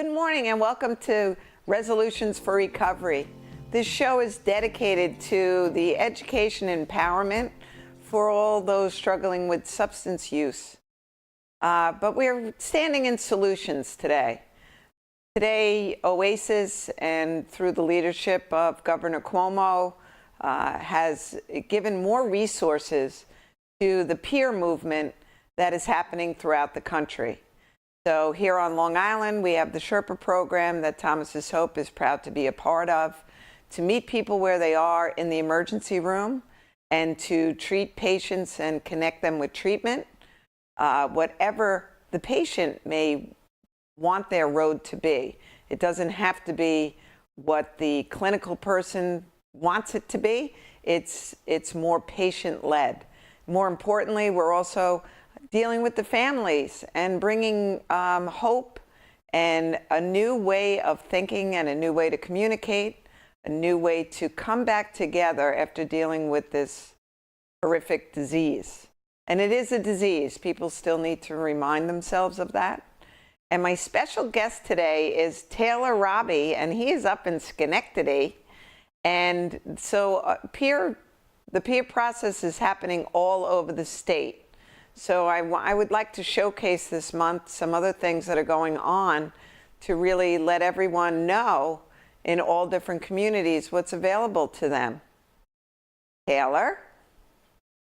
Good morning and welcome to Resolutions for Recovery. This show is dedicated to the education and empowerment for all those struggling with substance use. But we're standing in solutions today. Today, Oasis, and through the leadership of Governor Cuomo, has given more resources to the peer movement that is happening throughout the country. So here on Long Island, we have the Sherpa program that Thomas's Hope is proud to be a part of, to meet people where they are in the emergency room and to treat patients and connect them with treatment, whatever the patient may want their road to be. It doesn't have to be what the clinical person wants it to be. It's more patient-led. More importantly, we're also dealing with the families and bringing hope and a new way of thinking and a new way to communicate, a new way to come back together after dealing with this horrific disease. And it is a disease. People still need to remind themselves of that. And my special guest today is Taylor Robbie, and he is up in Schenectady. And so the peer process is happening all over the state. So I would like to showcase this month some other things that are going on to really let everyone know in all different communities what's available to them. Taylor?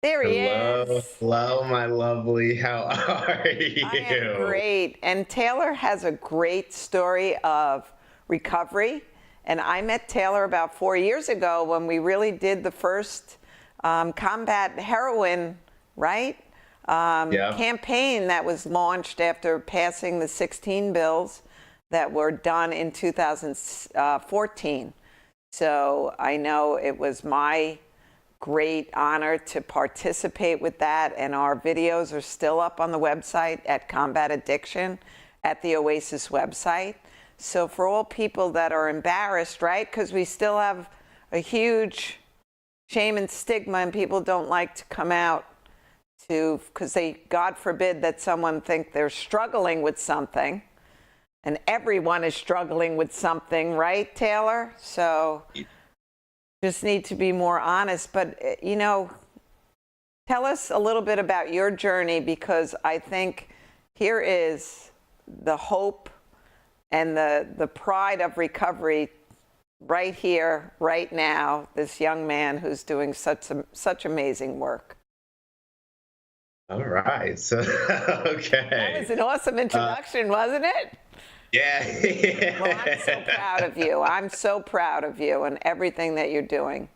There he is. Hello, my lovely. How are you? I am great. And Taylor has a great story of recovery. And I met Taylor about 4 years ago when we really did the first combat heroin, right? Campaign that was launched after passing the 16 bills that were done in 2014. So I know it was my great honor to participate with that, and our videos are still up on the website at Combat Addiction at the Oasis website. So for all people that are embarrassed, right, because we still have a huge shame and stigma and people don't like to come out because they, God forbid that someone think they're struggling with something, and everyone is struggling with something, right, Taylor? So just need to be more honest. But, you know, tell us a little bit about your journey, because I think here is the hope and the pride of recovery right here, right now, this young man who's doing such amazing work. All right. So, okay. That was an awesome introduction, wasn't it? Yeah. Well, I'm so proud of you. I'm so proud of you and everything that you're doing.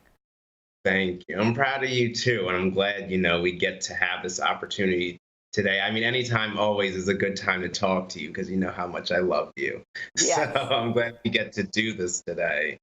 Thank you. I'm proud of you too. And I'm glad, we get to have this opportunity today. I mean, anytime always is a good time to talk to you because you know how much I love you. Yes. So I'm glad we get to do this today.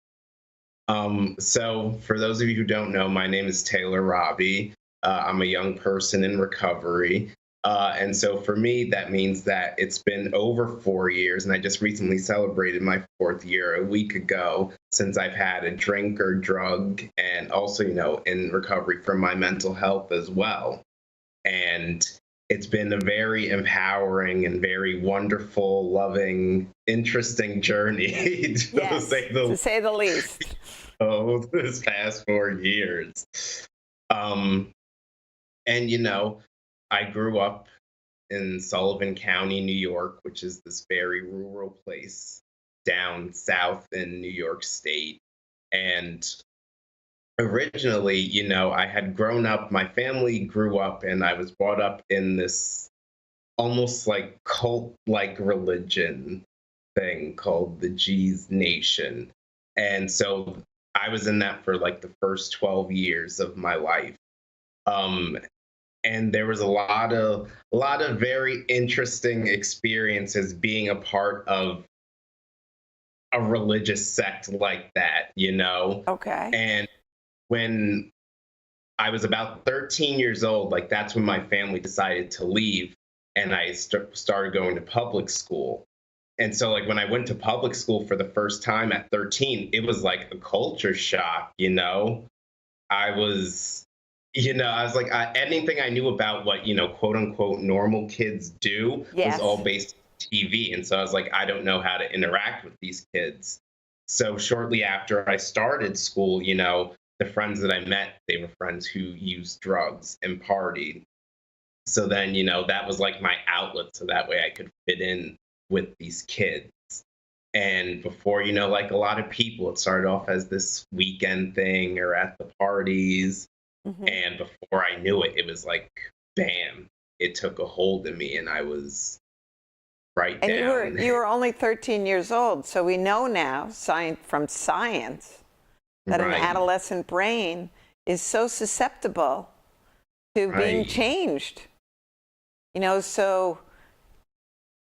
So for those of you who don't know, my name is Taylor Robbie. I'm a young person in recovery. And so for me, that means that it's been over 4 years, and I just recently celebrated my 4th year a week ago since I've had a drink or drug, and also, in recovery from my mental health as well. And it's been a very empowering and very wonderful, loving, interesting journey, to say the least. Oh, this past 4 years. And, I grew up in Sullivan County, New York, which is this very rural place down south in New York State. And originally, I had grown up, my family grew up, and I was brought up in this almost like cult-like religion thing called the G's Nation. And so I was in that for like the first 12 years of my life. And there was a lot of very interesting experiences being a part of a religious sect like that, Okay. And when I was about 13 years old, like that's when my family decided to leave, and I started going to public school. And so like when I went to public school for the first time at 13, it was like a culture shock, I was like, anything I knew about what, quote unquote, normal kids do was all based TV. And so I was like, I don't know how to interact with these kids. So shortly after I started school, the friends that I met, they were friends who used drugs and partied. So then, that was like my outlet. So that way I could fit in with these kids. And before, like a lot of people, it started off as this weekend thing or at the parties. Hmm. And before I knew it, it was like, bam, it took a hold of me and I was right And down. you were only 13 years old, so we know now, from science, that an Right, adolescent brain is so susceptible to being right, changed. So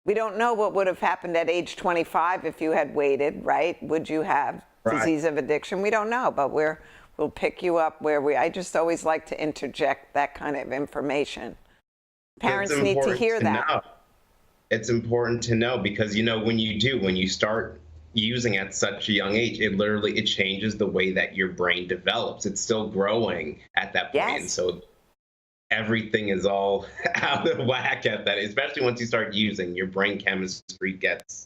we don't know what would have happened at age 25 if you had waited, right? Would you have right. disease of addiction? We don't know, but we'll pick you up I just always like to interject that kind of information. It's Parents need to important hear to that. know. It's important to know because, when you start using at such a young age, it changes the way that your brain develops. It's still growing at that point. And Yes. so everything is all out of whack at that, especially once you start using your brain chemistry gets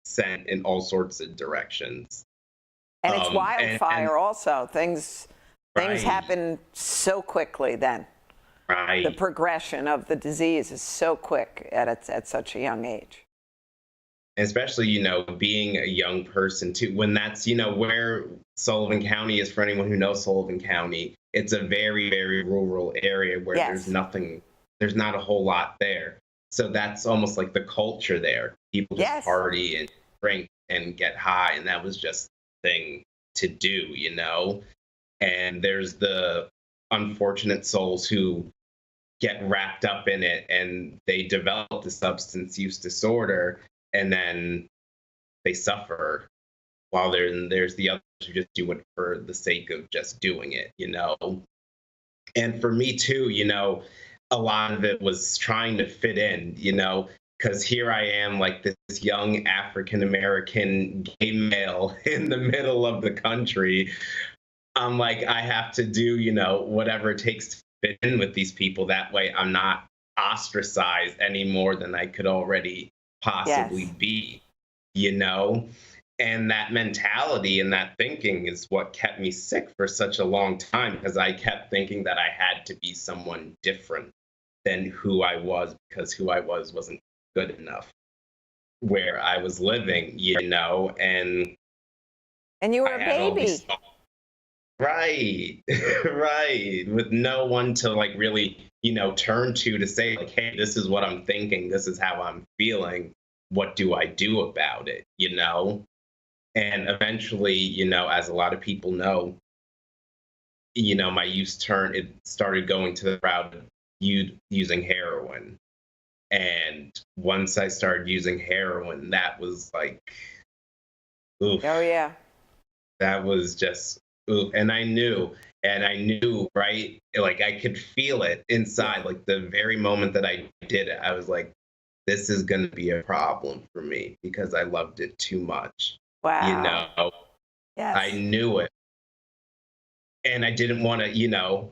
sent in all sorts of directions. And it's And wildfire also. Things right, happen so quickly then. The right. progression of the disease is so quick at such a young age. Especially, being a young person too, when that's, where Sullivan County is, for anyone who knows Sullivan County, it's a very, very rural area where Yes. there's not a whole lot there. So that's almost like the culture there. People just Yes. party and drink and get high. And that was just the thing to do. And there's the unfortunate souls who get wrapped up in it and they develop the substance use disorder and then they suffer while there's the others who just do it for the sake of just doing it. And for me too, a lot of it was trying to fit in, because here I am, like this young African American gay male in the middle of the country. I'm like, I have to do, whatever it takes to fit in with these people. That way I'm not ostracized any more than I could already possibly Yes. be. And that mentality and that thinking is what kept me sick for such a long time because I kept thinking that I had to be someone different than who I was because who I was wasn't good enough where I was living, and And you were I a had all these baby. right, right, with no one to like really, turn to say like, hey, this is what I'm thinking, this is how I'm feeling. What do I do about it? And eventually, as a lot of people know, my it started going to the route of using heroin. And once I started using heroin, that was like, Oh, oof, yeah. that was just oof. And I knew, right? Like I could feel it Yeah. inside. Like the very moment that I did it, I was like, this is going to be a problem for me because I loved it too much. You Wow. know, I Yes. knew it. And I didn't want to,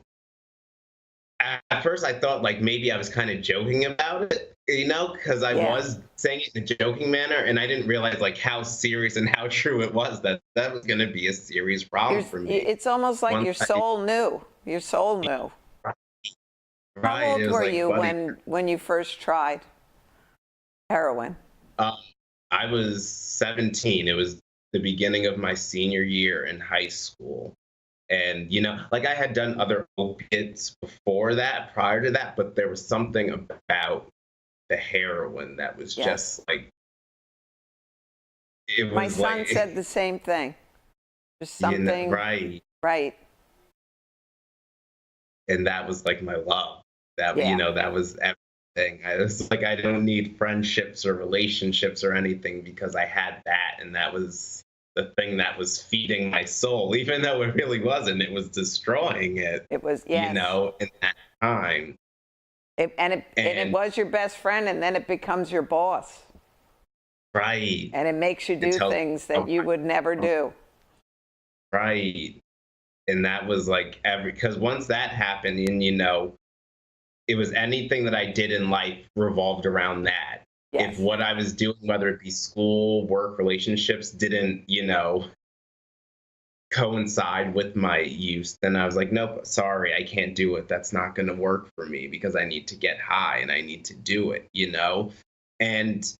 at first I thought like maybe I was kind of joking about it, because I Yeah. was saying it in a joking manner, and I didn't realize like how serious and how true it was that that was going to be a serious problem for me. It's almost like Once your I soul knew. Your soul knew. How right, old it was were like, you buddy, when you first tried heroin? um, I was 17. It was the beginning of my senior year in high school. And, like I had done other opiates before that, prior to that, but there was something about the heroin that was Yes. just like, it My was son like, said the same thing. There's something, right. right. And that was like my love. That, Yeah. that was everything. I was like, I don't need friendships or relationships or anything because I had that. And that was the thing that was feeding my soul, even though it really wasn't. It was destroying it, It was, yes. in that time. And it And was your best friend, and then it becomes your boss. right. And it makes you It do tells things that you would never do. right. And that was like because once that happened, and it was anything that I did in life revolved around that. if Yes. what I was doing, whether it be school, work, relationships, didn't, coincide with my use, then I was like, nope, sorry, I can't do it. That's not going to work for me because I need to get high and I need to do it. And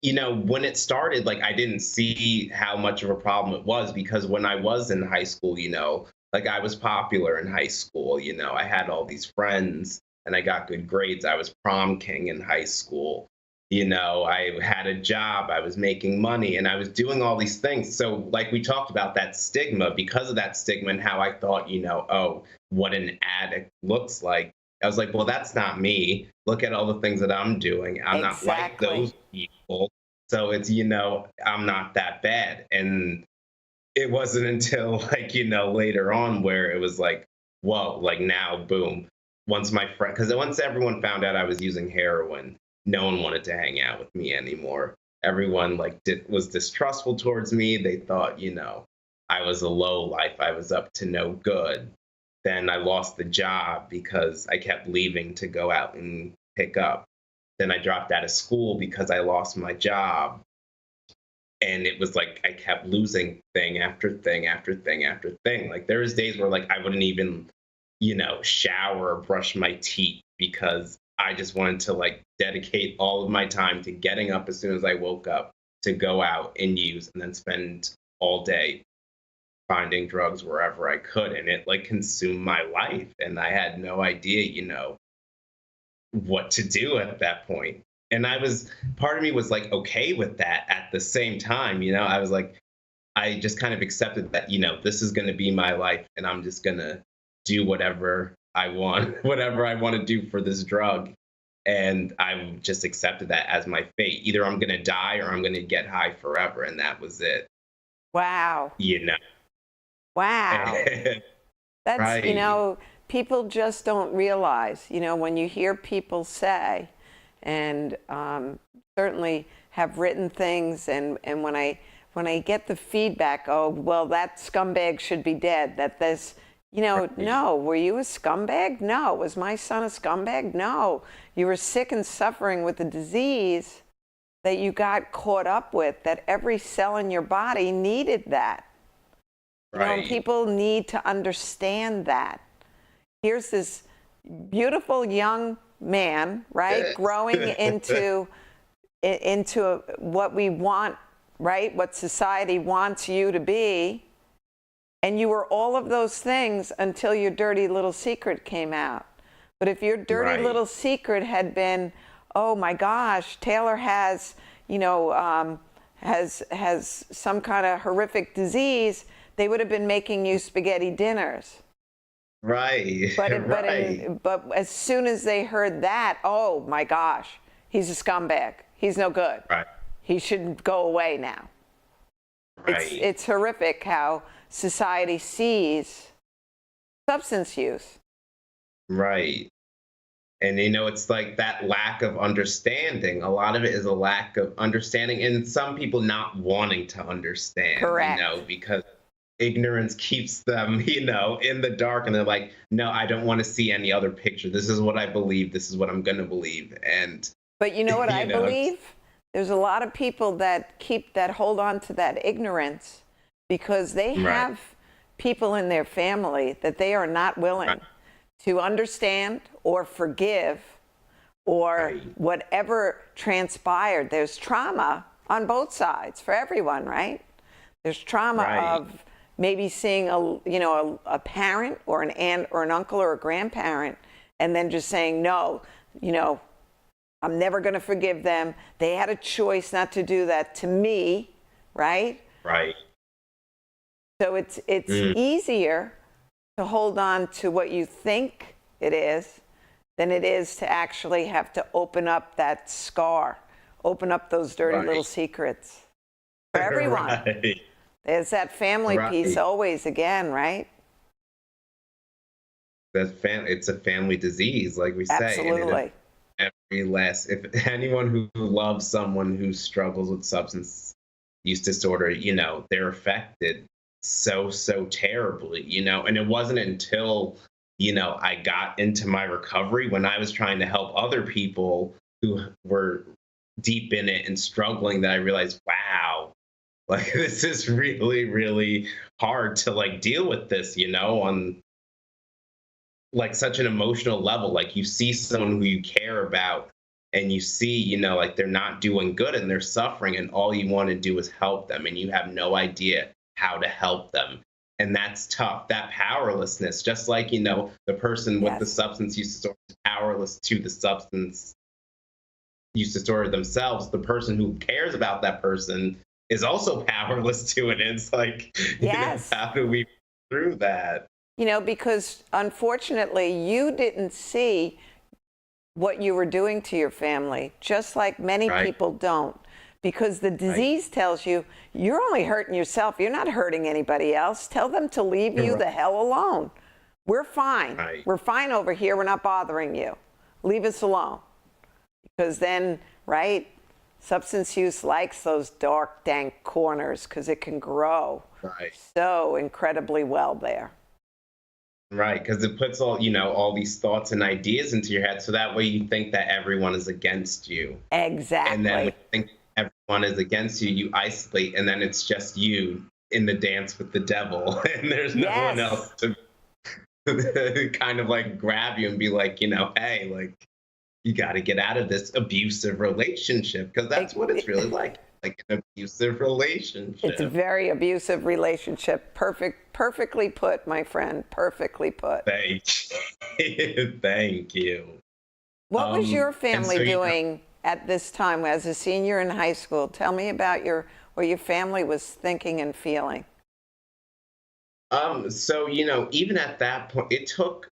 when it started, like I didn't see how much of a problem it was because when I was in high school, like I was popular in high school, I had all these friends and I got good grades. I was prom king in high school. I had a job, I was making money, and I was doing all these things. So, like we talked about that stigma, because of that stigma and how I thought, oh, what an addict looks like. I was like, well, that's not me. Look at all the things that I'm doing. I'm not like Exactly. those people. So it's, I'm not that bad. And it wasn't until like, later on where it was like, whoa, like now, boom. Because once everyone found out I was using heroin, no one wanted to hang out with me anymore. Everyone like was distrustful towards me. They thought, I was a low life. I was up to no good. Then I lost the job because I kept leaving to go out and pick up. Then I dropped out of school because I lost my job. And it was like I kept losing thing after thing after thing after thing. Like there was days where like I wouldn't even, shower or brush my teeth because I just wanted to like dedicate all of my time to getting up as soon as I woke up to go out and use and then spend all day finding drugs wherever I could. And it like consumed my life. And I had no idea, what to do at that point. And part of me was like okay with that at the same time, I was like, I just kind of accepted that, this is going to be my life and I'm just going to do whatever I want, whatever I want to do for this drug. And I just accepted that as my fate. Either I'm going to die or I'm going to get high forever. And that was it, Wow. you know. Wow. That's, Right. people just don't realize, when you hear people say, and certainly have written things, and when I get the feedback, oh, well, that scumbag should be dead, that this, Right. no, were you a scumbag? No. Was my son a scumbag? No. You were sick and suffering with a disease that you got caught up with, that every cell in your body needed that. And Right. people need to understand that. Here's this beautiful young man, right, growing into what we want, right, what society wants you to be. And you were all of those things until your dirty little secret came out. But if your dirty Right. little secret had been, oh my gosh, Taylor has, has some kind of horrific disease, they would have been making you spaghetti dinners. Right. Right. But as soon as they heard that, oh my gosh, he's a scumbag. He's no good. Right. He should go away now. Right. It's horrific how society sees substance use. Right. And it's like that lack of understanding. A lot of it is a lack of understanding, and some people not wanting to understand, Correct. because ignorance keeps them, in the dark, and they're like, no, I don't want to see any other picture. This is what I believe. This is what I'm going to believe. And, But you know what I it's believe? There's a lot of people that hold on to that ignorance because they right. have people in their family that they are not willing Right. to understand or forgive or Right. whatever transpired. There's trauma on both sides for everyone, right? There's trauma Right. of maybe seeing a parent or an aunt or an uncle or a grandparent and then just saying, no, I'm never going to forgive them. They had a choice not to do that to me, right? Right. So it's Mm. easier to hold on to what you think it is than it is to actually have to open up that scar, open up those dirty little Right. secrets for everyone. Right. There's that family piece Right. always again, right? It's a family disease, like we say, and Absolutely. if anyone who loves someone who struggles with substance use disorder, they're affected so terribly, and it wasn't until, I got into my recovery when I was trying to help other people who were deep in it and struggling that I realized, wow, like this is really, really hard to like deal with this, on like such an emotional level. Like you see someone who you care about and you see, like they're not doing good and they're suffering, and all you want to do is help them, and you have no idea how to help them. And that's tough. That powerlessness, just like, the person with the Yes. substance use disorder is powerless to the substance use disorder themselves. The person who cares about that person is also powerless to it. It's like, Yes. how do we through that? Because unfortunately, you didn't see what you were doing to your family, just like many Right. people don't. Because the disease tells you you're only hurting yourself. You're not hurting anybody else. Tell them to leave you the hell alone. We're fine. Right. We're fine over here. We're not bothering you. Leave us alone. Because then, right, substance use likes those dark, dank corners because it can grow Right. so incredibly well there. Right, because it puts all these thoughts and ideas into your head, so that way you think that everyone is against you. Exactly. And then when you think everyone is against you, you isolate, and then it's just you in the dance with the devil, and there's no one Yes. else to kind of like grab you and be like, hey, like you got to get out of this abusive relationship, because that's what it's really like an abusive relationship. It's a very abusive relationship. Perfectly put, my friend. Perfectly put. Thank you. Thank you. What was your And family so, doing at this time as a senior in high school? Tell me about what your family was thinking and feeling. So, even at that point, it took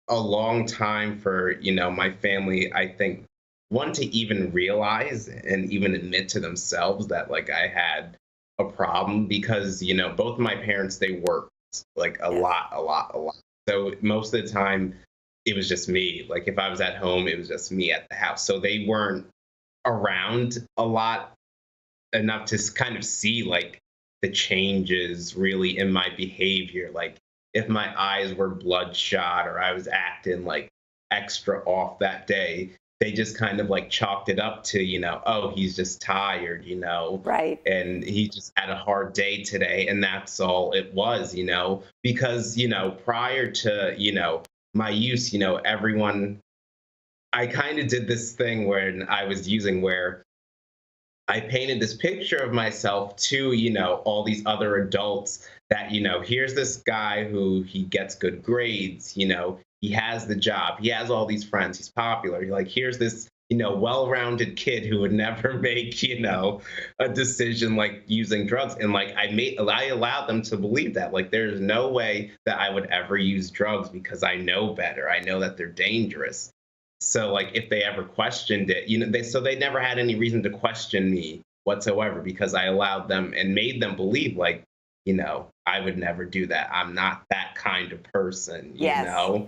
a long time for, my family, I think, one, to even realize and even admit to themselves that like I had a problem, because, both my parents, they worked like a Yes. lot, a lot, a lot. So most of the time it was just me. Like if I was at home, it was just me at the house. So they weren't around a lot enough to kind of see like the changes really in my behavior. Like if my eyes were bloodshot or I was acting like extra off that day, they just kind of like chalked it up to, oh, he's just tired, Right. and he just had a hard day today. And that's all it was, because, prior to, my use, everyone, I kind of did this thing when I was using where I painted this picture of myself to, all these other adults that, here's this guy who he gets good grades, he has the job, he has all these friends, he's popular. Like, here's this, well-rounded kid who would never make, a decision like using drugs. And like I allowed them to believe that. Like, there's no way that I would ever use drugs because I know better. I know that they're dangerous. So like if they ever questioned it, they never had any reason to question me whatsoever, because I allowed them and made them believe like, I would never do that. I'm not that kind of person, Yes.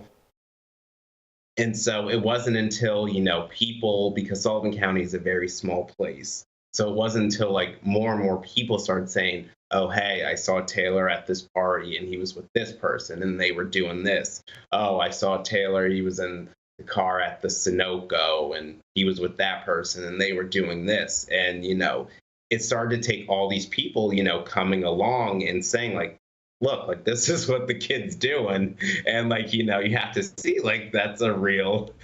And so it wasn't until, people, because Sullivan County is a very small place. So it wasn't until like more and more people started saying, oh, hey, I saw Taylor at this party and he was with this person and they were doing this. Oh, I saw Taylor, he was in the car at the Sunoco and he was with that person and they were doing this. And, it started to take all these people, coming along and saying like, look, like this is what the kid's doing. And like, you have to see like that's a real,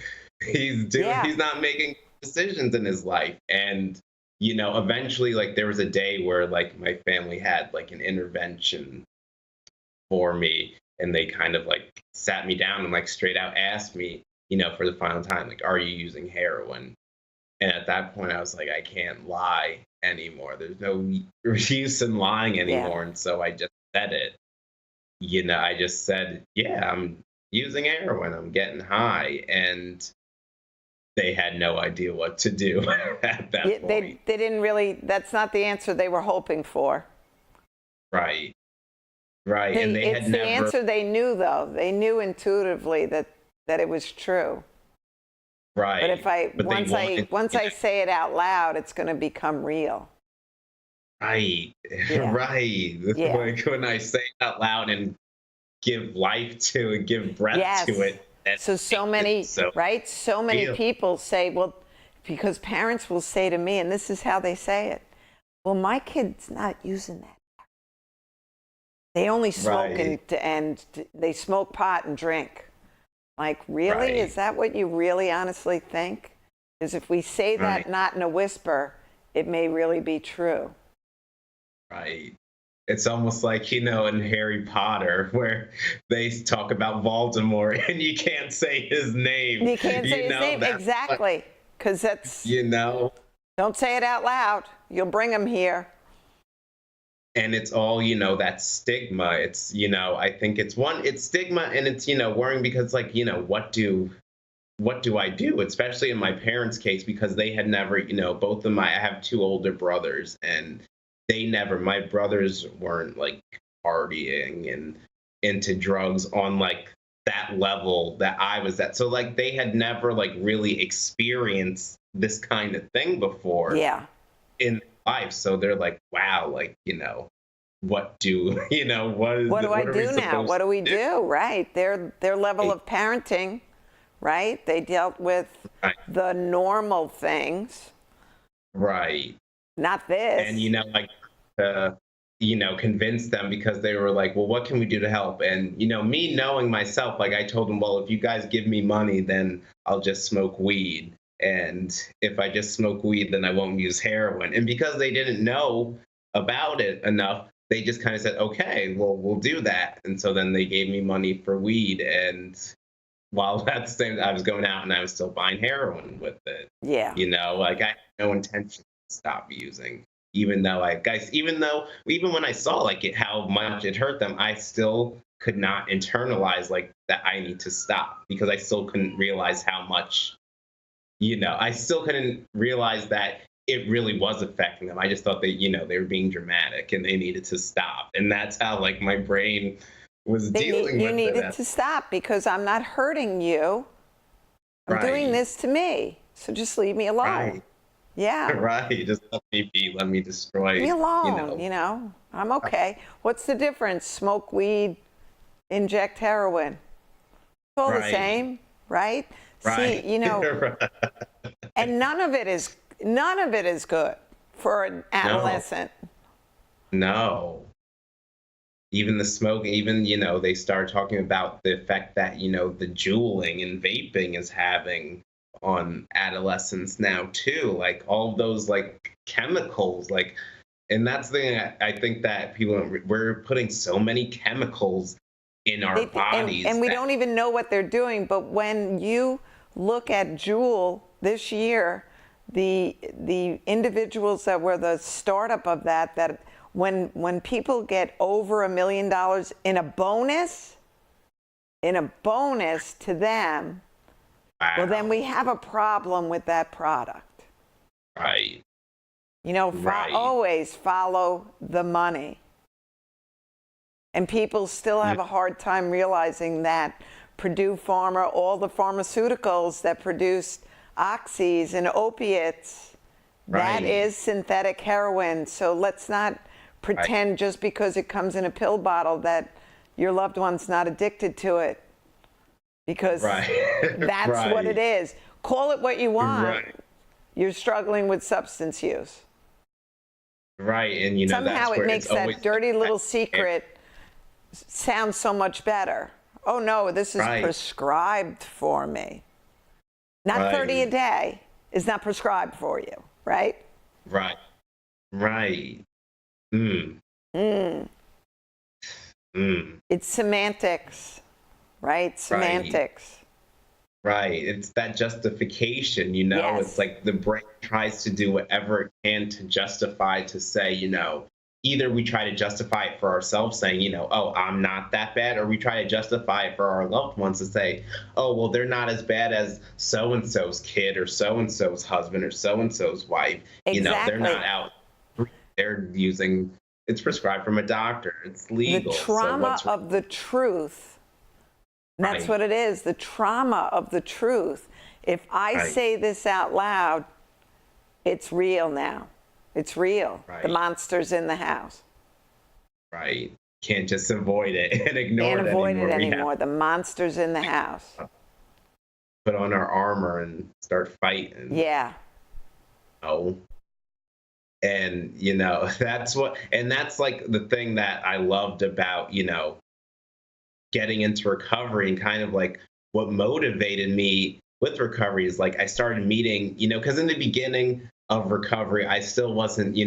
he's not making decisions in his life. And, eventually like there was a day where like my family had like an intervention for me, and they kind of like sat me down and like straight out asked me, for the final time, like, are you using heroin? And at that point I was like, I can't lie anymore. There's no use in lying anymore. And so I just said it. I just said, yeah, I'm using heroin, I'm getting high. And they had no idea what to do at that point. They didn't really, that's not the answer they were hoping for. Right. Right. And they had It's never. the answer they knew, though. They knew intuitively that it was true. Right. But once I say it out loud, it's going to become real. Right. Yeah. Right. Yeah. Like when I say it out loud and give life to it, give breath Yes. to it. So many, so right? So many real. people say, well, because parents will say to me, and this is how they say it, well, my kid's not using that. They only smoke and they smoke pot and drink. Like, really? Right. Is that what you really honestly think? Because if we say that Right. not in a whisper, it may really be true. Right. It's almost like, in Harry Potter, where they talk about Voldemort and you can't say his name. You can't say his name. That's Exactly. Because that's, don't say it out loud. You'll bring them here. And it's all, that stigma. It's, I think it's stigma, and it's, worrying because, like, what do I do? Especially in my parents' case, because they had never, both of I have two older brothers, and my brothers weren't like partying and into drugs on like that level that I was at. So like they had never like really experienced this kind of thing before in life. So they're like, wow, like, what do, what do I do now? What do we do? Right. Their level of parenting, right? They dealt with the normal things. Right. Not this. And, like, convince them, because they were like, well, what can we do to help? And, me knowing myself, like I told them, well, if you guys give me money, then I'll just smoke weed. And if I just smoke weed, then I won't use heroin. And because they didn't know about it enough, they just kind of said, okay, well, we'll do that. And so then they gave me money for weed. And while that's the same, I was going out and I was still buying heroin with it. Yeah. Like I had no intention to stop using. Even when I saw like how much it hurt them, I still could not internalize like that I need to stop, because I still couldn't realize how much, I still couldn't realize that it really was affecting them. I just thought that, they were being dramatic and they needed to stop. And that's how like my brain was dealing with it. You needed to stop, because I'm not hurting you. I'm doing this to me. So just leave me alone. Right. Yeah. Right. Just let me be. Let me destroy. Leave me alone. I'm okay. What's the difference? Smoke weed, inject heroin. It's all the same, right? Right. See, and none of it is good for an adolescent. No. Even the smoke, they start talking about the effect that, the juuling and vaping is having on adolescents now too, like all of those like chemicals, like, and that's the thing I think that we're putting so many chemicals in our bodies, and we don't even know what they're doing. But when you look at Juul this year, the individuals that were the startup of that when people get over $1 million in a bonus to them, wow. Well, then we have a problem with that product. Right. Always follow the money. And people still have a hard time realizing that Purdue Pharma, all the pharmaceuticals that produced oxys and opiates, that is synthetic heroin. So let's not pretend just because it comes in a pill bottle that your loved one's not addicted to it. Because that's what it is. Call it what you want. You're struggling with substance use. Right, and somehow that's where it makes that dirty little secret sound so much better. Oh no, this is prescribed for me. Not 30 a day is not prescribed for you, right? Right. It's semantics. Right? Semantics. Right. It's that justification, Yes. It's like the brain tries to do whatever it can to justify, to say, either we try to justify it for ourselves, saying, oh, I'm not that bad, or we try to justify it for our loved ones to say, oh, well, they're not as bad as so-and-so's kid or so-and-so's husband or so-and-so's wife. Exactly. They're not out. They're using, it's prescribed from a doctor. It's legal. The trauma of the truth. That's what it is, the trauma of the truth. If I say this out loud, it's real now. It's real. The monster's in the house. Right. Can't just avoid it and ignore it. Can't avoid it anymore. The monster's in the house. Put on our armor and start fighting. Yeah. know. And, that's like the thing that I loved about, getting into recovery, and kind of like what motivated me with recovery is like I started meeting, because in the beginning of recovery, I still wasn't,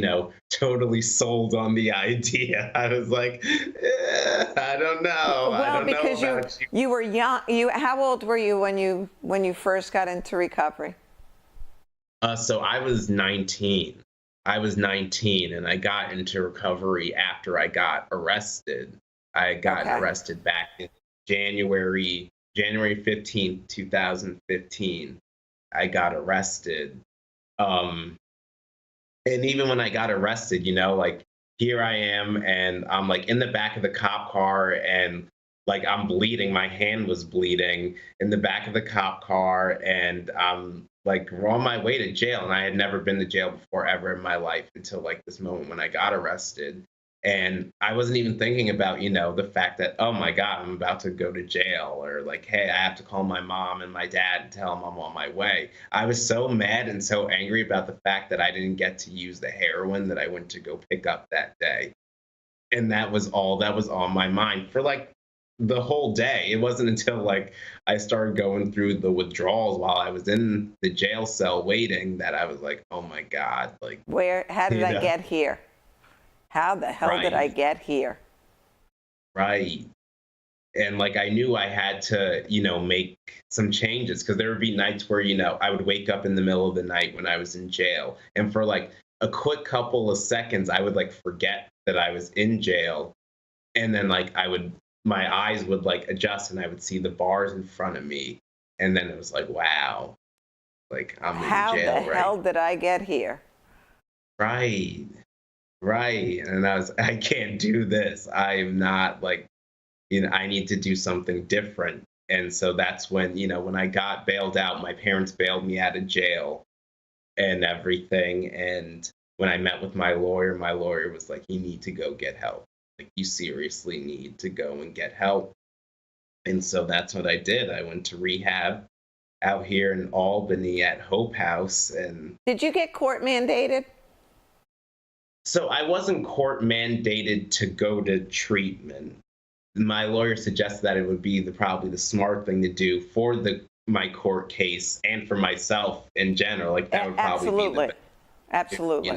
totally sold on the idea. I was like, I don't know. I Well, don't know because about you. you were young. How old were you when you first got into recovery? So I was 19. I was 19 and I got into recovery after I got arrested. I got Okay. arrested back in January 15th, 2015. I got arrested. Um, and even when I got arrested, like here I am and I'm like in the back of the cop car and like I'm bleeding, my hand was bleeding in the back of the cop car and I'm like on my way to jail, and I had never been to jail before ever in my life until like this moment when I got arrested. And I wasn't even thinking about, the fact that, oh my God, I'm about to go to jail, or like, hey, I have to call my mom and my dad and tell them I'm on my way. I was so mad and so angry about the fact that I didn't get to use the heroin that I went to go pick up that day. And that was all that was on my mind for like the whole day. It wasn't until like I started going through the withdrawals while I was in the jail cell waiting that I was like, oh my God, like, How did I get here? How the hell did I right, get here? right. And like I knew I had to, make some changes, because there would be nights where, I would wake up in the middle of the night when I was in jail. And for like a quick couple of seconds, I would like forget that I was in jail. And then like my eyes would like adjust and I would see the bars in front of me. And then it was like, wow, like I'm in How the jail, right? hell did I get here? Right. Right. And I can't do this. I am not like, I need to do something different. And so that's when, when I got bailed out, my parents bailed me out of jail and everything. And when I met with my lawyer was like, you need to go get help. Like, you seriously need to go and get help. And so that's what I did. I went to rehab out here in Albany at Hope House. And Did you get court mandated? so I wasn't court mandated to go to treatment. My lawyer suggested that it would be probably the smart thing to do for my court case and for myself in general. Like that would probably Absolutely. be Absolutely.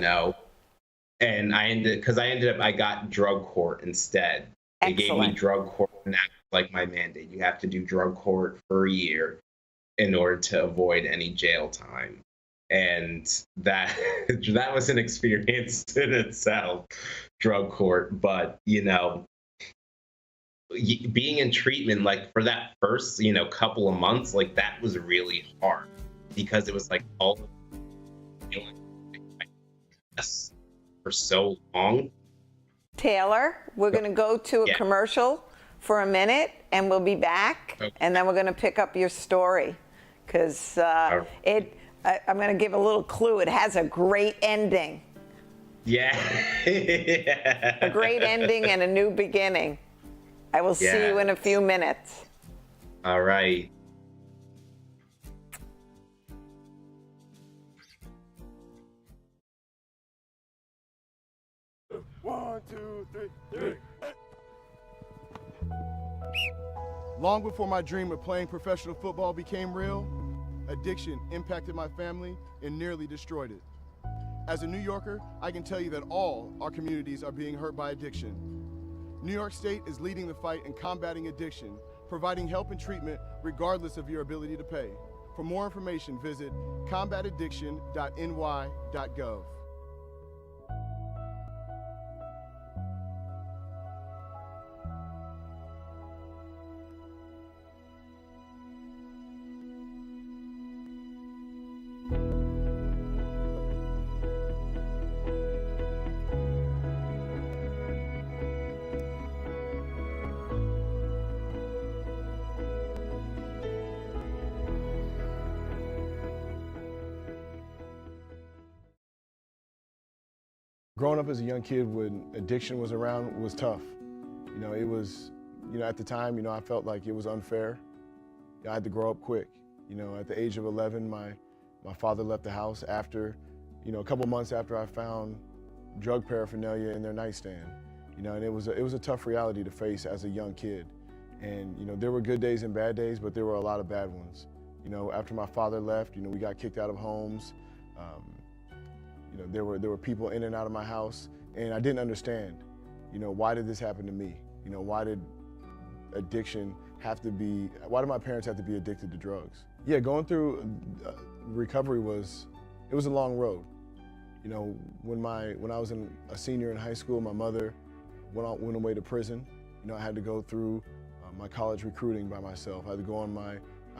And I got drug court instead. They gave me Excellent. drug court, and that's like my mandate. You have to do drug court for a year in order to avoid any jail time. And that that was an experience in itself, drug court. But being in treatment, like for that first couple of months, like that was really hard, because it was like all of the feeling like for so long. Taylor, we're going to go to a Yeah. commercial for a minute and we'll be back. Okay. And then we're going to pick up your story because I'm going to give a little clue. It has a great ending. Yeah. A great ending and a new beginning. I will see you in a few minutes. All right. One, two, three. Long before my dream of playing professional football became real, addiction impacted my family and nearly destroyed it. As a New Yorker, I can tell you that all our communities are being hurt by addiction. New York State is leading the fight in combating addiction, providing help and treatment regardless of your ability to pay. For more information, visit combataddiction.ny.gov. Growing up as a young kid when addiction was around was tough. It was, at the time, I felt like it was unfair. I had to grow up quick. At the age of 11, my father left the house after, a couple months after I found drug paraphernalia in their nightstand, and it was a tough reality to face as a young kid. And, there were good days and bad days, but there were a lot of bad ones. After my father left, we got kicked out of homes. There were people in and out of my house, and I didn't understand, why did this happen to me? Why did addiction why did my parents have to be addicted to drugs? Yeah, going through recovery it was a long road. When I was a senior in high school, my mother went away to prison. I had to go through my college recruiting by myself. I had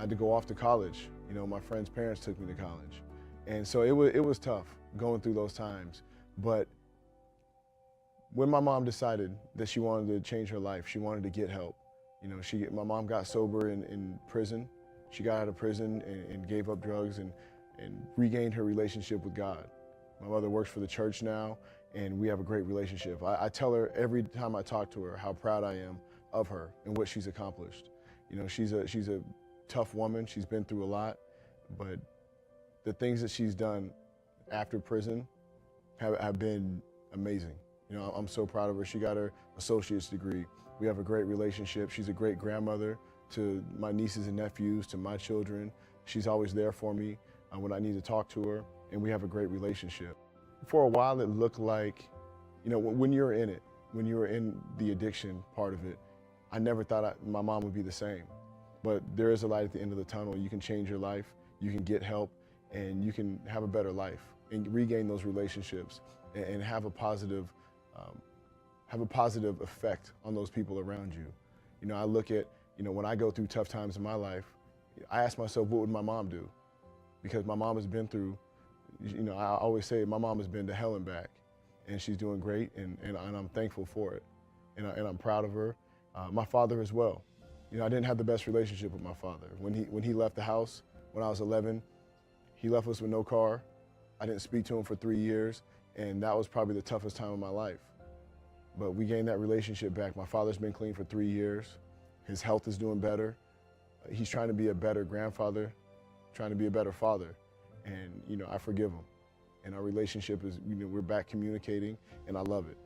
to go off to college. My friends' parents took me to college. And so it was tough going through those times. But when my mom decided that she wanted to change her life, she wanted to get help. My mom got sober in prison. She got out of prison and gave up drugs and regained her relationship with God. My mother works for the church now, and we have a great relationship. I tell her every time I talk to her how proud I am of her and what she's accomplished. She's a tough woman. She's been through a lot, but the things that she's done after prison have been amazing. I'm so proud of her. She got her associate's degree. We have a great relationship. She's a great grandmother to my nieces and nephews, to my children. She's always there for me when I need to talk to her, and we have a great relationship. For a while, it looked like, when you're in it, when you were in the addiction part of it, I never thought my mom would be the same. But there is a light at the end of the tunnel. You can change your life, you can get help, and you can have a better life and regain those relationships and have a positive effect on those people around you. I look at, when I go through tough times in my life, I ask myself, what would my mom do? Because my mom has been through, I always say my mom has been to hell and back, and she's doing great, and I'm thankful for it, and I'm proud of her. My father as well. I didn't have the best relationship with my father. When he left the house when I was 11, he left us with no car. I didn't speak to him for 3 years, and that was probably the toughest time of my life. But we gained that relationship back. My father's been clean for 3 years. His health is doing better. He's trying to be a better grandfather, trying to be a better father. And, I forgive him. And our relationship is, we're back communicating, and I love it,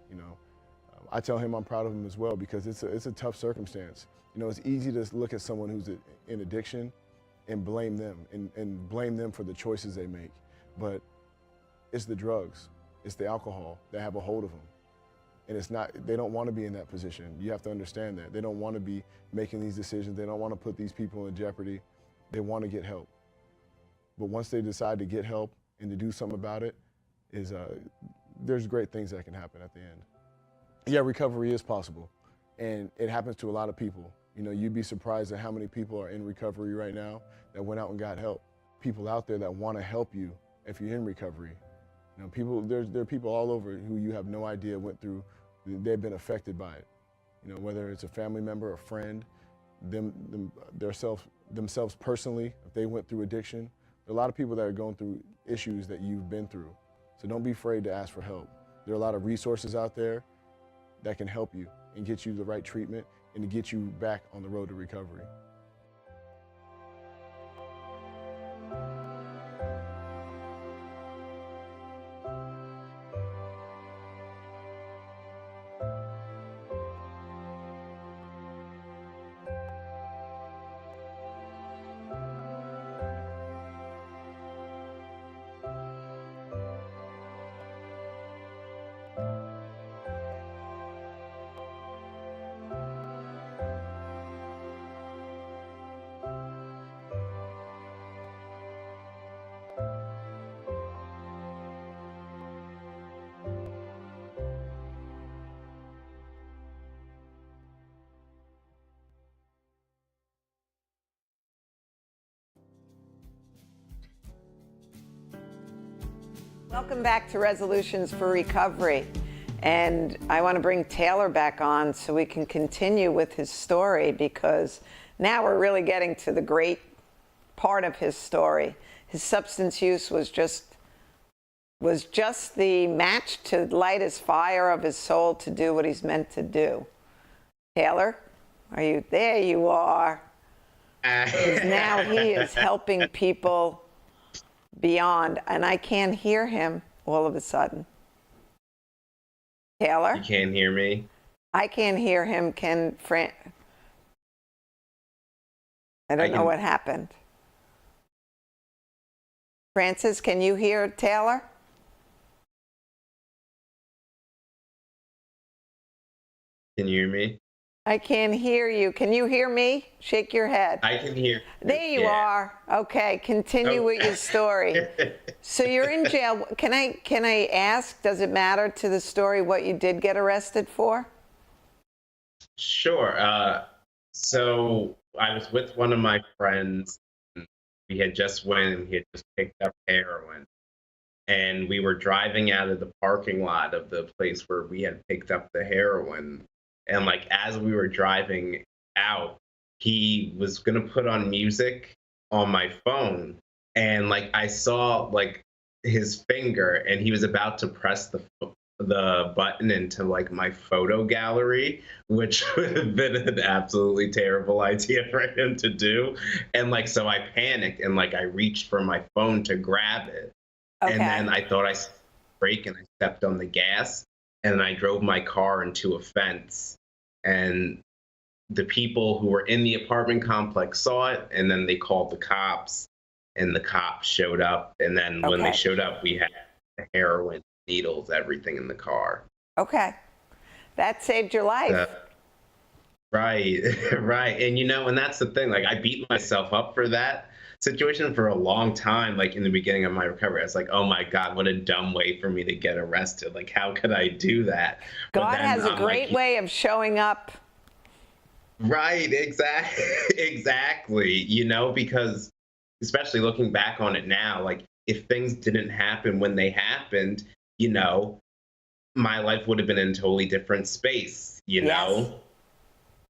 I tell him I'm proud of him as well, because it's a tough circumstance. It's easy to look at someone who's in addiction and blame them, and blame them for the choices they make. But it's the drugs, it's the alcohol that have a hold of them. And they don't want to be in that position. You have to understand that. They don't want to be making these decisions. They don't want to put these people in jeopardy. They want to get help. But once they decide to get help and to do something about it, there's great things that can happen at the end. Yeah, recovery is possible, and it happens to a lot of people. You'd be surprised at how many people are in recovery right now that went out and got help. People out there that want to help you if you're in recovery. There are people all over who you have no idea went through, they've been affected by it. Whether it's a family member, a friend, themselves personally, if they went through addiction. There are a lot of people that are going through issues that you've been through. So don't be afraid to ask for help. There are a lot of resources out there that can help you and get you the right treatment and to get you back on the road to recovery. Welcome back to Resolutions for Recovery. And I want to bring Taylor back on so we can continue with his story, because now we're really getting to the great part of his story. His substance use was just the match to light his fire of his soul to do what he's meant to do. Taylor, are you there? You are. Because now he is helping people beyond, and I can't hear him. all of a sudden. Taylor? You can't hear me? I can't hear him. I don't know can- what happened. Francis, can you hear Taylor? Can you hear me? I can't hear you. Can you hear me? Shake your head. I can hear. There you Yeah. are. Okay, continue Oh. with your story. So you're in jail. Can I ask, does it matter to the story what you did get arrested for? Sure. So I was with one of my friends. We had just went and he had just picked up heroin. And we were driving out of the parking lot of the place where we had picked up the heroin. And like as we were driving out, he was gonna put on music on my phone. And like I saw like his finger and he was about to press the button into like my photo gallery, which would have been an absolutely terrible idea for him to do. And like so I panicked and like I reached for my phone to grab it. Okay. And then I thought I brake and I stepped on the gas and I drove my car into a fence. And the people who were in the apartment complex saw it and then they called the cops and the cops showed up. And then when they Okay. showed up, we had heroin, needles, everything in the car. Okay. That saved your life. Right, right. And and that's the thing. Like I beat myself up for that situation for a long time. Like in the beginning of my recovery, I was like, oh my God, what a dumb way for me to get arrested. Like, how could I do that? But God then has a I'm great like, way of showing up. Right, exactly. Exactly. Because especially looking back on it now, like if things didn't happen when they happened, my life would have been in a totally different space, Yes.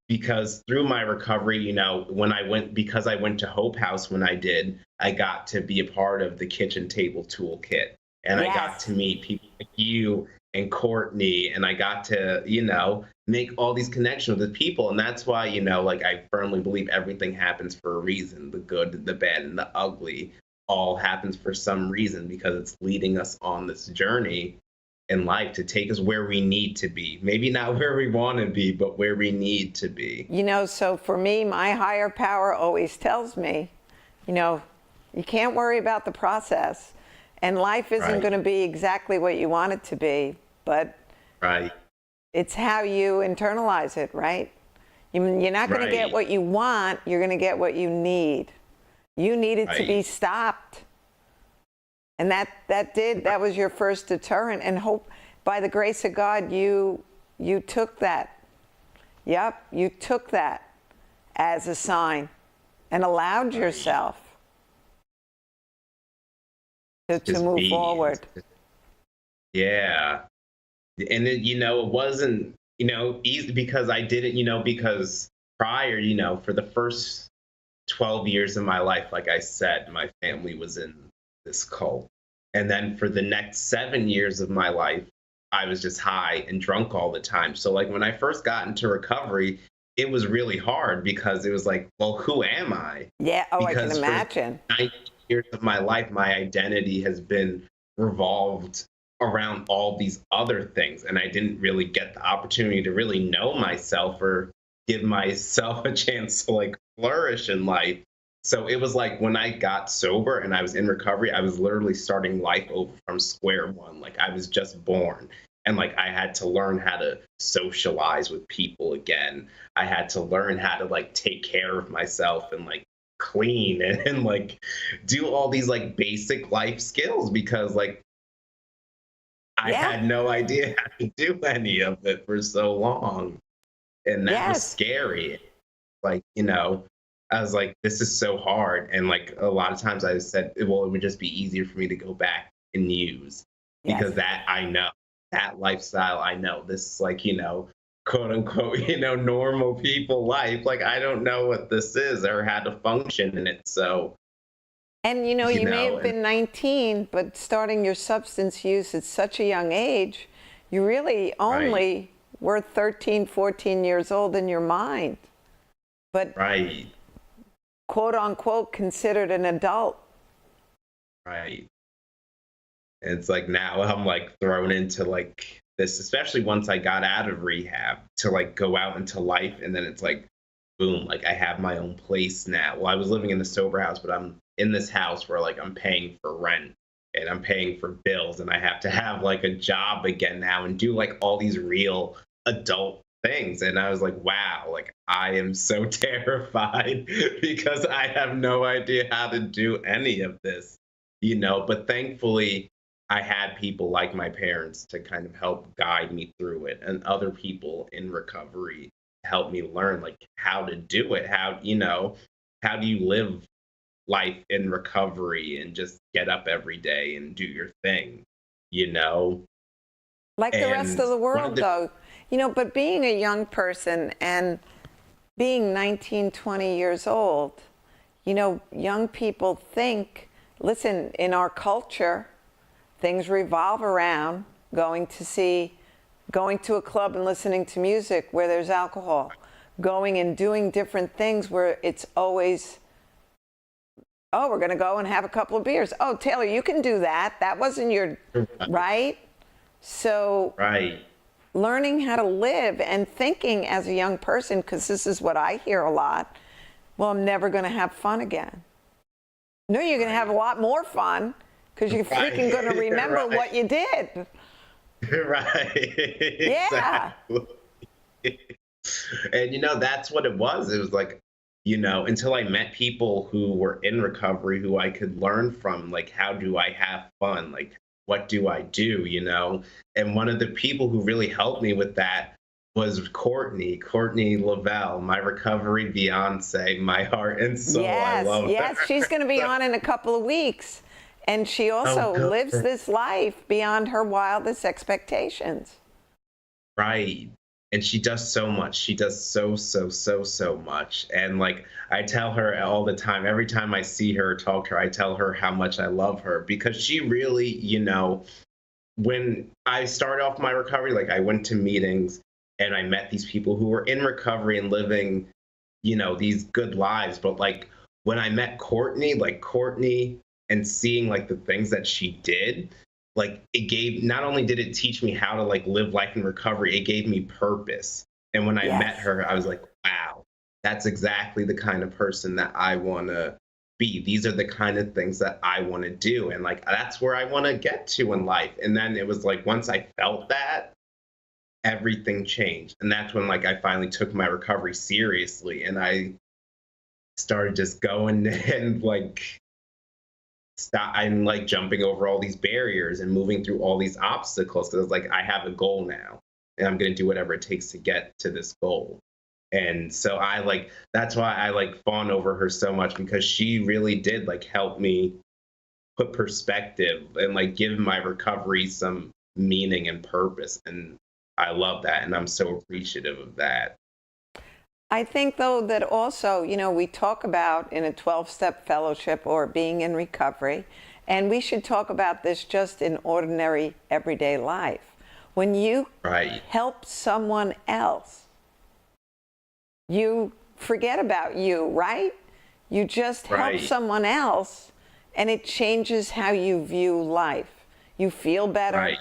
because through my recovery, because I went to Hope House when I did, I got to be a part of the kitchen table toolkit. And I got Yes. to meet people like you and Courtney, and I got to, make all these connections with people. And that's why, like I firmly believe everything happens for a reason. The good, the bad, and the ugly all happens for some reason because it's leading us on this journey in life to take us where we need to be. Maybe not where we want to be, but where we need to be. So for me, my higher power always tells me, you can't worry about the process. And life isn't Right. going to be exactly what you want it to be, but Right. it's how you internalize it, right? You're not going to get Right. what you want, you're going to get what you need. You needed to be Right. stopped. And that was your first deterrent. And hope, by the grace of God, you took that. Yep, you took that as a sign and allowed yourself to Just move be. forward. Yeah. And it wasn't, easy because I did it, because prior, for the first 12 years of my life, like I said, my family was in this cult. And then for the next 7 years of my life, I was just high and drunk all the time. So like when I first got into recovery, it was really hard because it was like, well, who am I? Yeah, I can Because for imagine. 9 years of my life, my identity has been revolved around all these other things. And I didn't really get the opportunity to really know myself or give myself a chance to like flourish in life. So it was like when I got sober and I was in recovery, I was literally starting life over from square one. Like I was just born. And like I had to learn how to socialize with people again. I had to learn how to like take care of myself and like clean and like do all these like basic life skills because like I Yeah. had no idea how to do any of it for so long. And that was Yes. scary. Like, I was like, this is so hard. And like a lot of times I said, well, it would just be easier for me to go back and use because Yes. that I know, that lifestyle I know. This is like, quote unquote, normal people life. Like I don't know what this is or how to function in it. So And you may know, have been 19, but starting your substance use at such a young age, you really only were 13, 14 years old in your mind. But right, quote unquote considered an adult. right. And it's like now I'm like thrown into like this, especially once I got out of rehab to like go out into life. And then it's like, boom, like I have my own place now. Well, I was living in the sober house, but I'm in this house where like I'm paying for rent and I'm paying for bills and I have to have like a job again now and do like all these real adult things. And I was like, wow, like I am so terrified because I have no idea how to do any of this, but thankfully I had people like my parents to kind of help guide me through it and other people in recovery help me learn like how to do it, how do you live life in recovery and just get up every day and do your thing, you know? Like the rest of the world, though. But being a young person and being 19, 20 years old, young people think, listen, in our culture, things revolve around going to a club and listening to music where there's alcohol, going and doing different things where it's always, oh, we're going to go and have a couple of beers. Oh, Taylor, you can do that. That wasn't your, right? So Right. learning how to live and thinking as a young person, because this is what I hear a lot, well, I'm never going to have fun again. No, you're going to have a lot more fun because you're freaking going to remember Right. what you did. Right. Yeah. Exactly. And that's what it was. It was like, until I met people who were in recovery who I could learn from, like, how do I have fun? Like, what do I do? And one of the people who really helped me with that was Courtney Lavelle, my recovery Beyonce, my heart and soul. I love yes, her. she's going to be on in a couple of weeks. And she also good. lives this life beyond her wildest expectations. Right. And she does so much. She does so much. And like I tell her all the time, every time I see her or talk to her, I tell her how much I love her because she really, when I started off my recovery, like I went to meetings and I met these people who were in recovery and living, these good lives. But like when I met Courtney and seeing like the things that she did, like not only did it teach me how to like live life in recovery, it gave me purpose. And when I met her, I was like, wow, that's exactly the kind of person that I want to be. These are the kind of things that I want to do. And like, that's where I want to get to in life. And then it was like, once I felt that, everything changed. And that's when like I finally took my recovery seriously. And I started just going and like, I'm like jumping over all these barriers and moving through all these obstacles because it's like I have a goal now and I'm going to do whatever it takes to get to this goal. And so that's why I like fawn over her so much because she really did like help me put perspective and like give my recovery some meaning and purpose. And I love that. And I'm so appreciative of that. I think, though, that also, we talk about in a 12-step fellowship or being in recovery, and we should talk about this just in ordinary, everyday life. When you help someone else, you forget about you, right? You just help someone else, and it changes how you view life. You feel better. Right.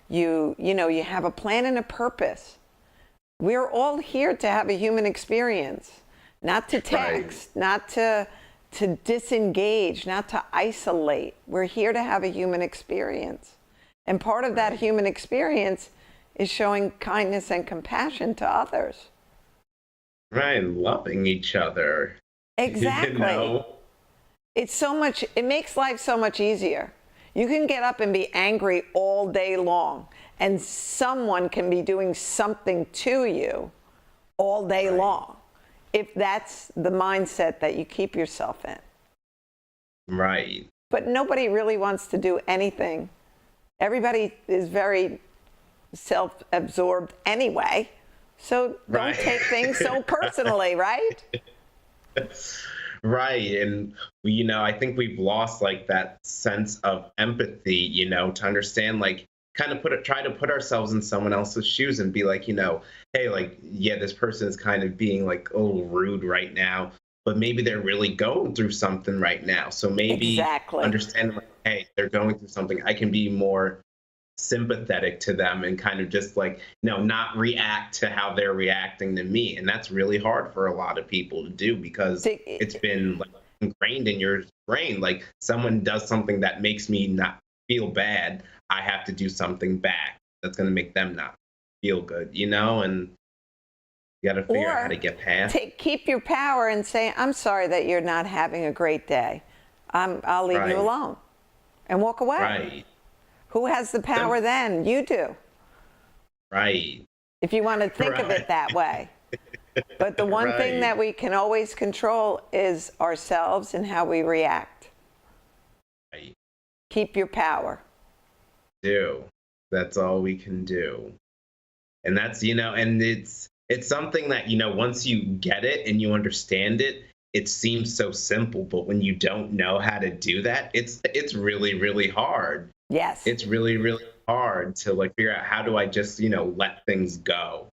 You have a plan and a purpose. We're all here to have a human experience, not to text, not to disengage, not to isolate. We're here to have a human experience. And part of that human experience is showing kindness and compassion to others. Right, and loving each other. Exactly. It makes life so much easier. You can get up and be angry all day long, and someone can be doing something to you all day long, if that's the mindset that you keep yourself in. Right. But nobody really wants to do anything. Everybody is very self-absorbed anyway, so don't take things so personally, right? Right. And, I think we've lost like that sense of empathy, to understand, like, kind of try to put ourselves in someone else's shoes and be like, hey, like, yeah, this person is kind of being like a little rude right now, but maybe they're really going through something right now. So maybe understand, like, hey, they're going through something, I can be more sympathetic to them and kind of just like, not react to how they're reacting to me. And that's really hard for a lot of people to do because it's been like ingrained in your brain. Like someone does something that makes me not feel bad, I have to do something back that's going to make them not feel good, and you got to figure out how to get past. Keep your power and say, I'm sorry that you're not having a great day. I'll leave you alone and walk away. Right. Who has the power then? You do. Right. If you want to think of it that way. But the one thing that we can always control is ourselves and how we react. Right. Keep your power. That's all we can do. And that's, and it's something that, once you get it and you understand it, it seems so simple, but when you don't know how to do that, it's really, really hard. Yes. It's really, really hard to like figure out how do I just, let things go?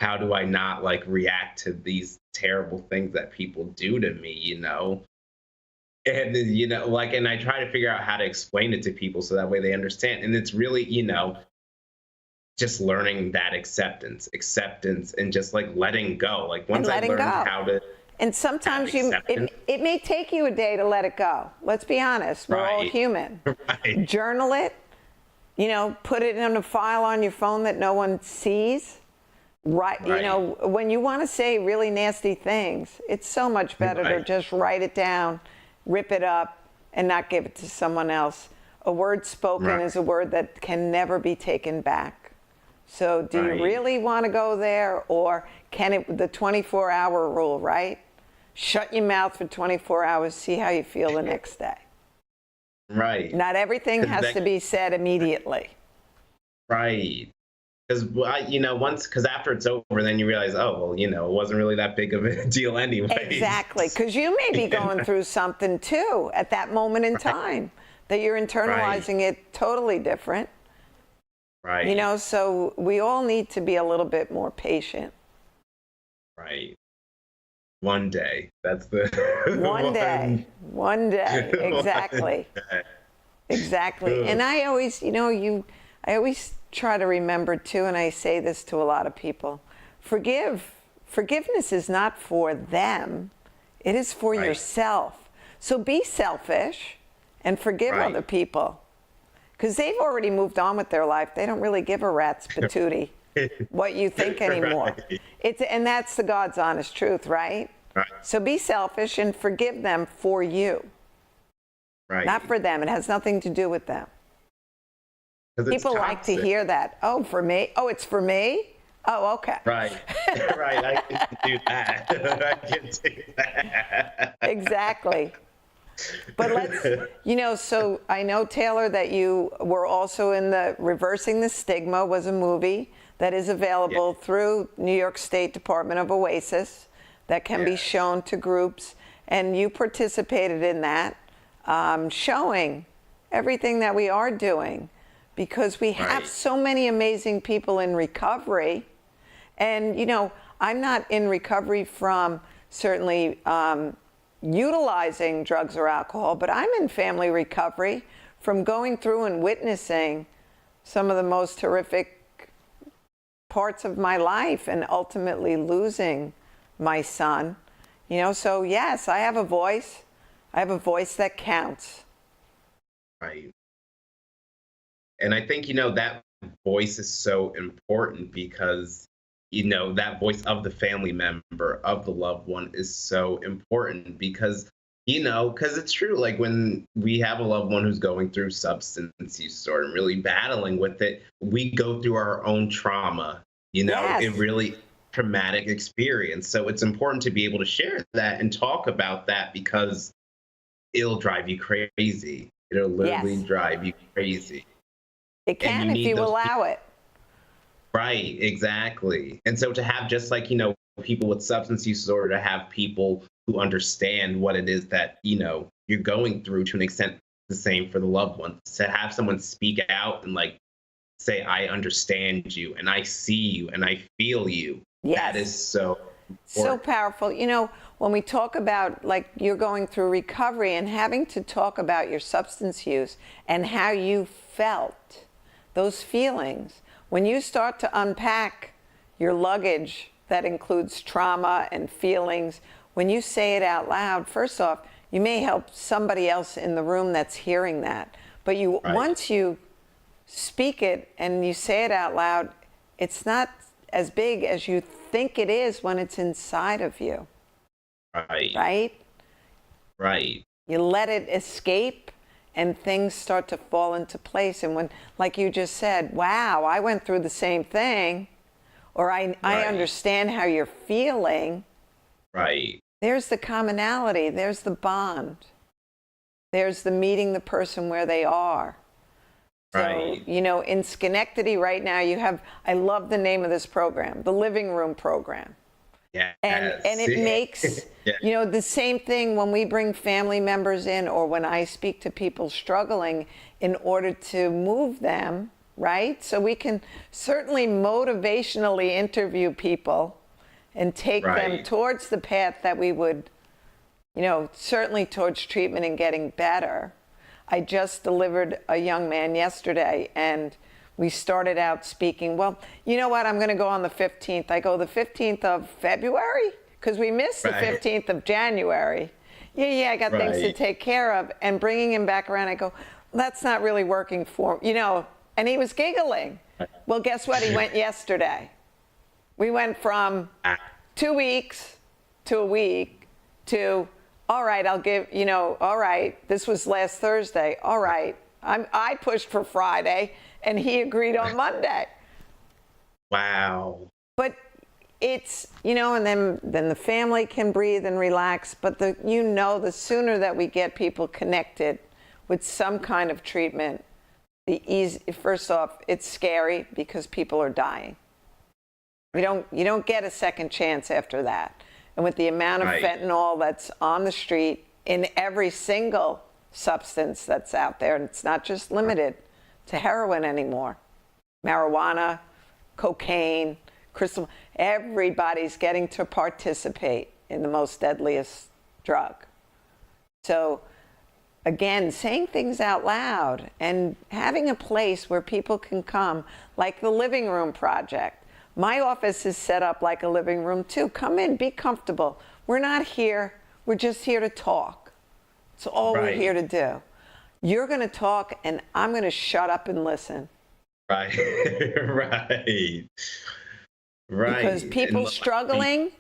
How do I not like react to these terrible things that people do to me, And, and I try to figure out how to explain it to people so that way they understand. And it's really, just learning that acceptance and just like letting go. Like once I learned how to. And sometimes it may take you a day to let it go. Let's be honest. We're all human. Right. Journal it, put it in a file on your phone that no one sees. Right. When you want to say really nasty things, it's so much better to just write it down, rip it up, and not give it to someone else. A word spoken is a word that can never be taken back. So do you really want to go there, or can it, the 24-hour rule, right? Shut your mouth for 24 hours, see how you feel the next day. Right. Not everything has to be said immediately. Right. Because, because after it's over, then you realize, oh, well, it wasn't really that big of a deal anyway. Exactly. Because you may be going through something too at that moment in time that you're internalizing it totally different. Right. So we all need to be a little bit more patient. Right. One day. That's the One day. Exactly. Exactly. And I always, I always try to remember too, and I say this to a lot of people, forgiveness is not for them. It is for yourself. So be selfish and forgive other people. Because they've already moved on with their life. They don't really give a rat's patootie what you think anymore. And that's the God's honest truth, right? So be selfish and forgive them for you. Not for them. It has nothing to do with them. People like to hear that. Oh, for me? Oh, it's for me? Oh, okay. Right. I can do that. I can do that. Exactly. But let's, so I know, Taylor, that you were also in the Reversing the Stigma was a movie that is available through New York State Department of Oasis that can be shown to groups. And you participated in that, showing everything that we are doing because we have so many amazing people in recovery. And, I'm not in recovery from certainly utilizing drugs or alcohol, but I'm in family recovery from going through and witnessing some of the most horrific parts of my life and ultimately losing my son. So yes, I have a voice. I have a voice that counts. Right. And I think, that voice is so important because that voice of the family member, of the loved one is so important because, because it's true. Like when we have a loved one who's going through substance use or really battling with it, we go through our own trauma, it really traumatic experience. So it's important to be able to share that and talk about that because it'll drive you crazy. It'll literally drive you crazy. It can if you allow it. Right, exactly. And so to have just like, people with substance use disorder, to have people who understand what it is that, you're going through to an extent the same for the loved ones, to have someone speak out and like say, I understand you and I see you and I feel you. That is so So powerful. You know, when we talk about, like, you're going through recovery and having to talk about your substance use and how you felt, those feelings, when you start to unpack your luggage that includes trauma and feelings, when you say it out loud, first off, you may help somebody else in the room that's hearing that. But you, once you speak it and you say it out loud, it's not as big as you think it is when it's inside of you. Right? Right. You let it escape and things start to fall into place. And when, like you just said, wow, I went through the same thing, or I understand how you're feeling. Right. There's the commonality. There's the bond. There's the meeting the person where they are. So, you know, in Schenectady right now, you have, I love the name of this program, the Living Room Program. Yeah. And it makes, you know, the same thing when we bring family members in, or when I speak to people struggling in order to move them, right? So we can certainly motivationally interview people and take them towards the path that we would, you know, certainly towards treatment and getting better. I just delivered a young man yesterday, and we started out speaking, well, you know what, I'm going to go on the 15th. I go, the 15th of February? Because we missed the 15th of January. Yeah, I got things to take care of. And bringing him back around, I go, that's not really working for me, you know. And he was giggling. Well, guess what? He went yesterday. We went from 2 weeks to a week to, all right, I'll give, you know, all right, this was last Thursday. All right, I pushed for Friday, and he agreed on Monday. Wow. But it's, you know, and then the family can breathe and relax. But you know, the sooner that we get people connected with some kind of treatment, first off, it's scary because people are dying. You don't get a second chance after that. And with the amount of fentanyl that's on the street in every single substance that's out there, and it's not just limited to heroin anymore, marijuana, cocaine, crystal, everybody's getting to participate in the most deadliest drug. So again, saying things out loud and having a place where people can come, like the Living Room Project. My office is set up like a living room too. Come in, be comfortable. We're not here, we're just here to talk. It's all we're here to do. You're going to talk, and I'm going to shut up and listen. Right. Because people struggling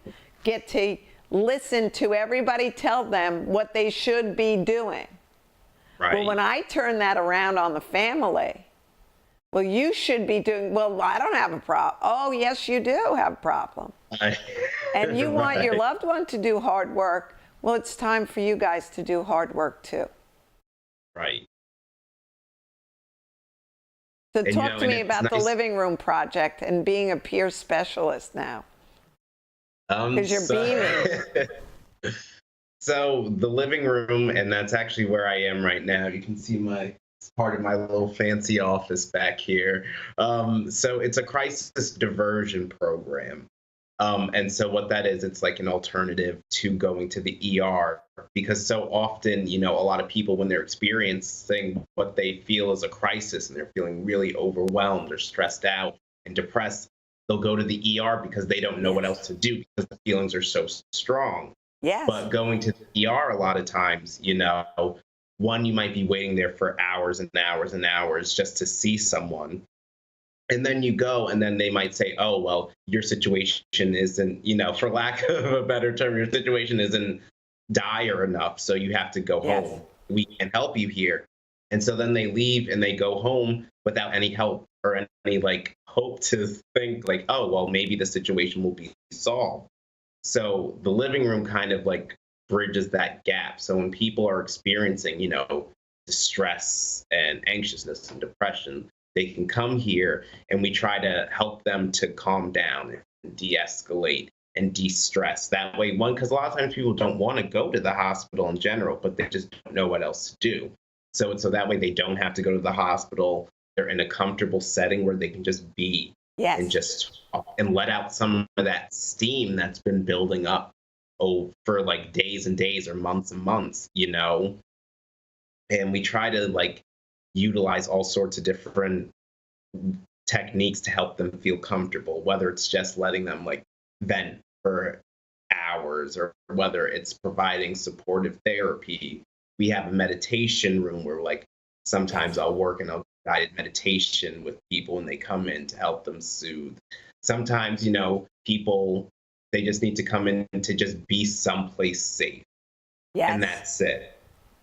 get to listen to everybody tell them what they should be doing. Well, when I turn that around on the family, well, you should be doing, well, I don't have a problem. Oh, yes, you do have a problem. And you want your loved one to do hard work. Well, it's time for you guys to do hard work too. Right. So talk to me about the Living Room Project and being a peer specialist now. Because you're beaming. So the living room, and that's actually where I am right now. You can see it's part of my little fancy office back here. So it's a crisis diversion program. And so what that is, it's like an alternative to going to the ER, because so often, you know, a lot of people, when they're experiencing what they feel is a crisis and they're feeling really overwhelmed or stressed out and depressed, they'll go to the ER because they don't know what else to do because the feelings are so strong. Yes. But going to the ER a lot of times, you know, one, you might be waiting there for hours and hours and hours just to see someone. And then you go, and then they might say, oh, well, your situation isn't, you know, for lack of a better term, your situation isn't dire enough, so you have to go home. We can't help you here. And so then they leave and they go home without any help or any like hope to think like, oh, well, maybe the situation will be solved. So the living room kind of like bridges that gap. So when people are experiencing, you know, distress and anxiousness and depression, they can come here and we try to help them to calm down and de-escalate and de-stress. That way, one, because a lot of times people don't want to go to the hospital in general, but they just don't know what else to do. So that way they don't have to go to the hospital. They're in a comfortable setting where they can just be Yes. and just and let out some of that steam that's been building up for like days and days or months and months, and we try to like utilize all sorts of different techniques to help them feel comfortable, whether it's just letting them like vent for hours or whether it's providing supportive therapy. We have a meditation room where like sometimes I'll work in a guided meditation with people when they come in to help them soothe. Sometimes, people they just need to come in to just be someplace safe. Yes. And that's it.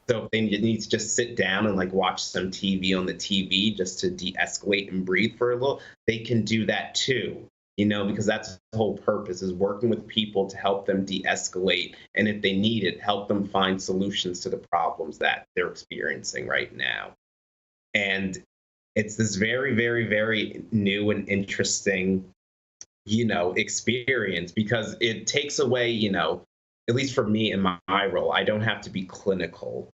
So if they need to just sit down and like watch some TV on the TV just to de-escalate and breathe for a little, they can do that too. Because that's the whole purpose is working with people to help them de-escalate. And if they need it, help them find solutions to the problems that they're experiencing right now. And it's this very, very, very new and interesting, experience because it takes away, at least for me in my role, I don't have to be clinical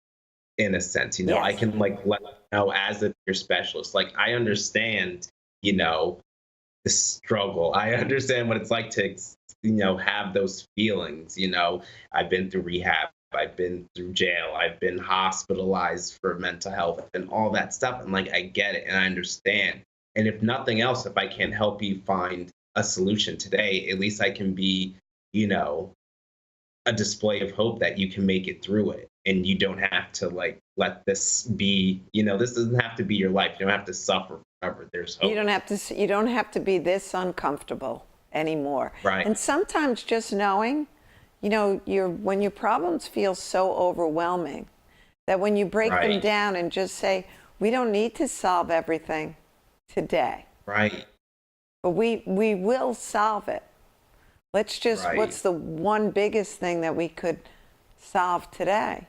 in a sense. Yes. I can like let them know as a peer specialist. Like I understand, the struggle. I understand what it's like to, have those feelings. I've been through rehab. I've been through jail. I've been hospitalized for mental health and all that stuff. And like, I get it and I understand. And if nothing else, if I can't help you find a solution today, at least I can be, a display of hope that you can make it through it. And you don't have to like let this be, this doesn't have to be your life. You don't have to suffer forever. There's hope. You don't have to be this uncomfortable anymore. Right. And sometimes just knowing, when your problems feel so overwhelming that when you break them down and just say, we don't need to solve everything today. Right. But we will solve it. Let's just, what's the one biggest thing that we could solve today?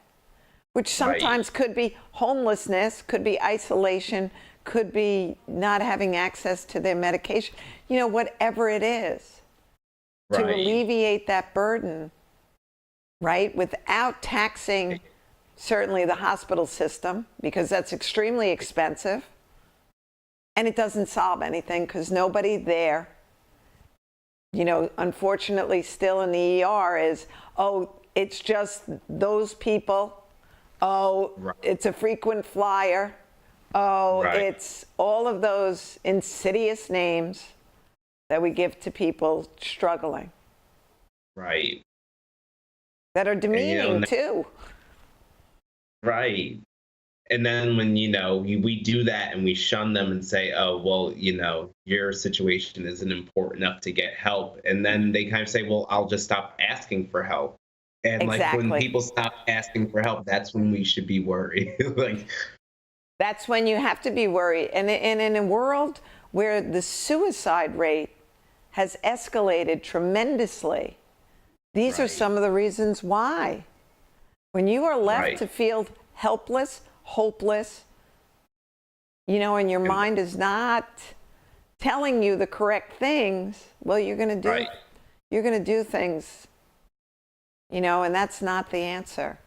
Which sometimes could be homelessness, could be isolation, could be not having access to their medication, whatever it is. To alleviate that burden, without taxing certainly the hospital system, because that's extremely expensive. And it doesn't solve anything because nobody there, unfortunately still in the ER is, it's just those people. It's a frequent flyer. It's all of those insidious names that we give to people struggling. Right. That are demeaning too. Right. And then when, we do that and we shun them and say, oh, well, your situation isn't important enough to get help. And then they kind of say, well, I'll just stop asking for help. And like when people stop asking for help, that's when we should be worried. That's when you have to be worried. And in a world where the suicide rate has escalated tremendously, these are some of the reasons why. When you are left to feel helpless, hopeless, and your mind is not telling you the correct things, well, you're going to do things, and that's not the answer.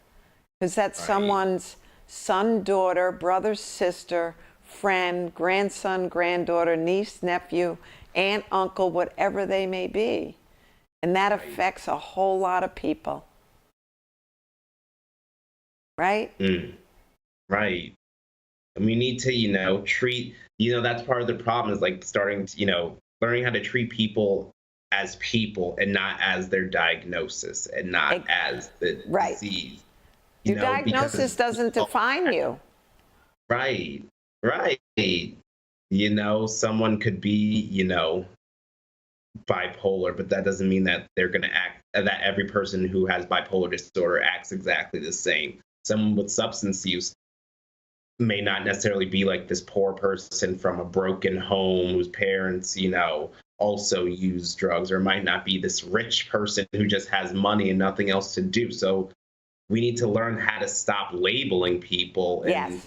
Because that's someone's son, daughter, brother, sister, friend, grandson, granddaughter, niece, nephew, aunt, uncle, whatever they may be. And that affects a whole lot of people. Right? Right. And we need to, treat, that's part of the problem is like starting to, learning how to treat people as people and not as their diagnosis and not as the disease. Your diagnosis doesn't define you. Right. Someone could be, bipolar, but that doesn't mean that they're going to act, that every person who has bipolar disorder acts exactly the same. Someone with substance use may not necessarily be like this poor person from a broken home whose parents, also use drugs, or might not be this rich person who just has money and nothing else to do. So we need to learn how to stop labeling people and,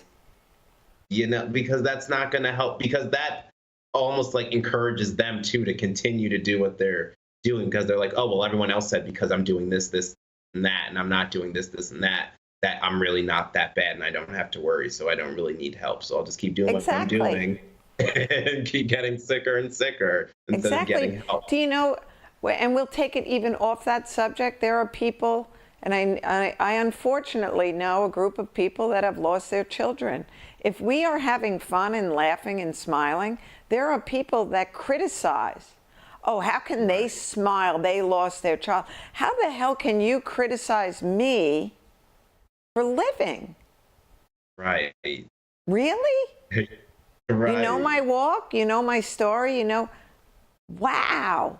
because that's not going to help, because that almost like encourages them to continue to do what they're doing, because they're like, oh, well, everyone else said because I'm doing this, this, and that, and I'm not doing this, this, and that I'm really not that bad and I don't have to worry. So I don't really need help. So I'll just keep doing what I'm doing. and keep getting sicker and sicker instead of getting Exactly. help. Do you know, and we'll take it even off that subject, there are people, and I unfortunately know a group of people that have lost their children. If we are having fun and laughing and smiling, there are people that criticize. Oh, how can they smile? They lost their child. How the hell can you criticize me for living? Right. Really? Right. You know my walk, you know my story, you know, wow,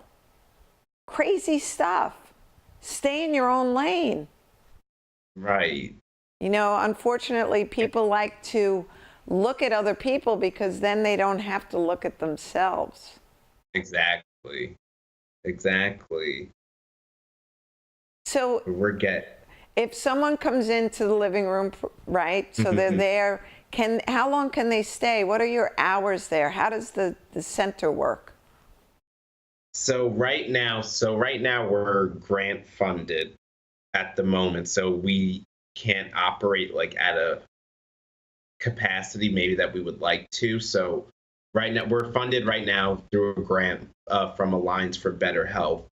crazy stuff. Stay in your own lane. Right. You know, unfortunately, people like to look at other people because then they don't have to look at themselves. Exactly. Exactly. So if someone comes into the living room, right, so they're there, how long can they stay? What are your hours there? How does the center work? So right now we're grant funded at the moment. So we can't operate like at a capacity maybe that we would like to. So right now we're funded right now through a grant from Alliance for Better Health.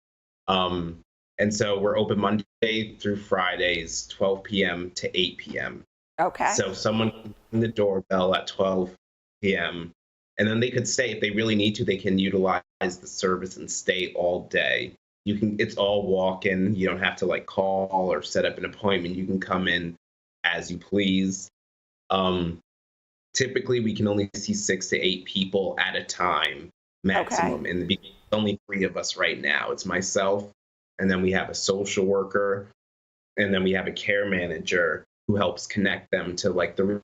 And so we're open Monday through Fridays, 12 p.m. to 8 p.m. Okay. So someone can ring the doorbell at 12 p.m. and then they could stay if they really need to. They can utilize the service and stay all day. It's all walk-in. You don't have to like call or set up an appointment. You can come in as you please. Typically, we can only see 6 to 8 people at a time maximum. Okay. And there's only 3 of us right now. It's myself, and then we have a social worker, and then we have a care manager who helps connect them to like we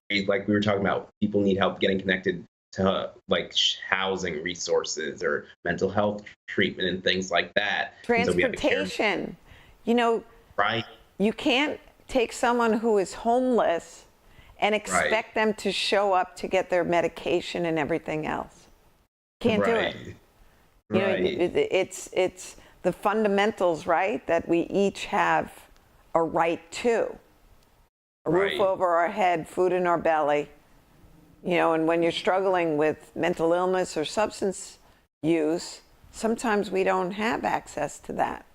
were talking about, people need help getting connected to like housing resources or mental health treatment and things like that. Transportation. You know, right. You can't take someone who is homeless and expect them to show up to get their medication and everything else. Can't do it. You know, it's the fundamentals, right? That we each have a right to. A roof over our head, food in our belly. You know, and when you're struggling with mental illness or substance use, sometimes we don't have access to that.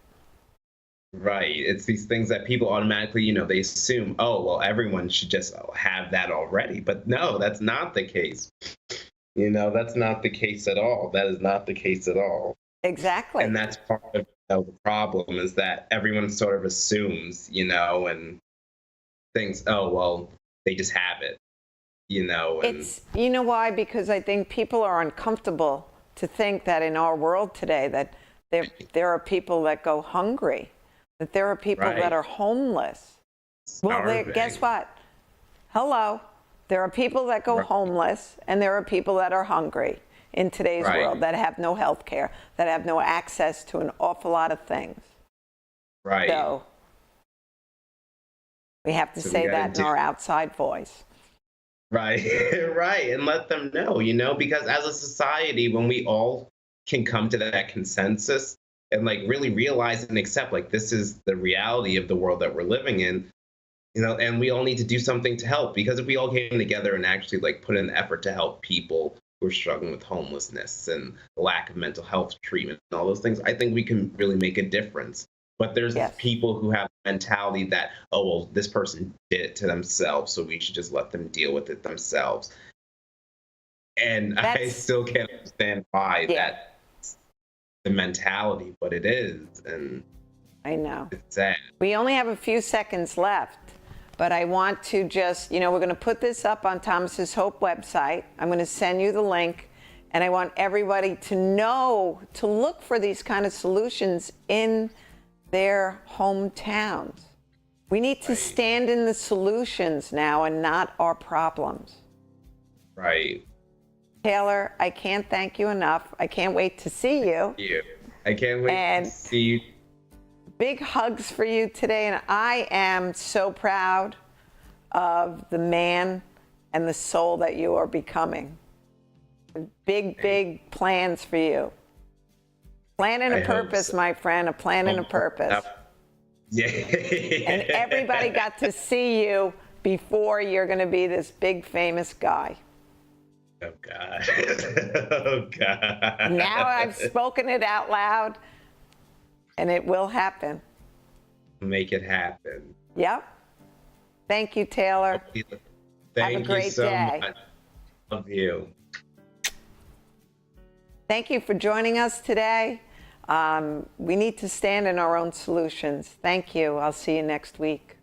Right. It's these things that people automatically, you know, they assume, oh, well, everyone should just have that already. But no, that's not the case. You know, that's not the case at all. That is not the case at all. Exactly. And that's part of the problem, is that everyone sort of assumes, you know, and thinks, oh, well, they just have it, you know. And you know why? Because I think people are uncomfortable to think that in our world today that there are people that go hungry, that there are people that are homeless. Well, guess what? Hello. There are people that go homeless, and there are people that are hungry in today's world, that have no health care, that have no access to an awful lot of things. Right. So we have to say that in our outside voice. Right. Right. And let them know, you know, because as a society, when we all can come to that consensus and like really realize and accept, like, this is the reality of the world that we're living in, you know, and we all need to do something to help. Because if we all came together and actually like put in the effort to help people who are struggling with homelessness and lack of mental health treatment and all those things, I think we can really make a difference. But there's people who have the mentality that, oh, well, this person did it to themselves, so we should just let them deal with it themselves. And I still can't understand why that's the mentality, but it is. And I know. It's sad. We only have a few seconds left, but I want to just, you know, we're going to put this up on Thomas's Hope website. I'm going to send you the link, and I want everybody to know to look for these kind of solutions in their hometowns. We need to stand in the solutions now and not our problems. Right. Taylor, I can't thank you enough. I can't wait to see you. I can't wait to see you. Big hugs for you today, and I am so proud of the man and the soul that you are becoming. Big plans for you. Plan and a purpose, my friend, a plan and a purpose. Yeah. And everybody got to see you before you're going to be this big famous guy. Oh, God. Oh, God. Now I've spoken it out loud, and it will happen. Make it happen. Yep. Thank you, Taylor. Thank you great so day. much. Love you. Thank you for joining us today. We need to stand in our own solutions. Thank you. I'll see you next week.